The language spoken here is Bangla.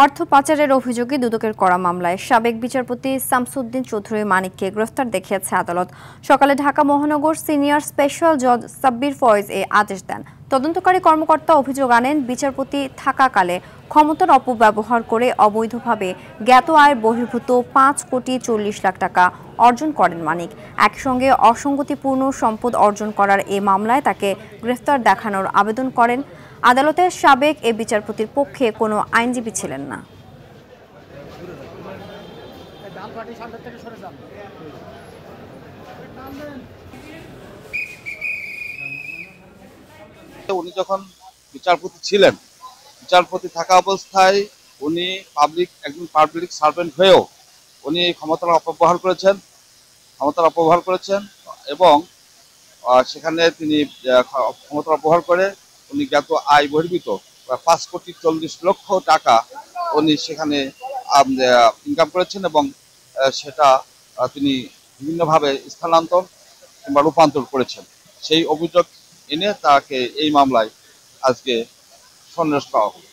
অর্থ পাচারের অভিযোগে দুদকের করা মামলায় সাবেক বিচারপতি শামসুদ্দিন চৌধুরী মানিককে গ্রেফতার দেখিয়েছে আদালত। সকালে ঢাকা মহানগর সিনিয়র স্পেশাল জজ সাব্বির ফয়েজ এ আদেশ দেন। তদন্তকারী কর্মকর্তা অভিযোগ আনেন, বিচারপতি থাকাকালে ক্ষমতার অপব্যবহার করে অবৈধভাবে জ্ঞাত আয়ের বহির্ভূত 5,40,00,000 টাকা অর্জন করেন মানিক। একসঙ্গে অসঙ্গতিপূর্ণ সম্পদ অর্জন করার এ মামলায় তাকে গ্রেফতার দেখানোর আবেদন করেন। আদালতে সাবেক এ বিচারপতির পক্ষে কোনো আইনজীবী ছিলেন না। উনি যখন বিচারপতি ছিলেন, বিচারপতি থাকা অবস্থায় উনি একজন পাবলিক সার্ভেন্ট হয়েও উনি ক্ষমতার অপব্যবহার করেছেন এবং সেখানে তিনি ক্ষমতার অপব্যবহার করে উনি জ্ঞাত আয় বহির্ভূত 5,40,00,000 টাকা উনি সেখানে ইনকাম করেছেন এবং সেটা তিনি বিভিন্নভাবে স্থানান্তর কিংবা রূপান্তর করেছেন। সেই অভিযোগ এনে তাকে এই মামলায় আজকে সন্দেশ করা হবে।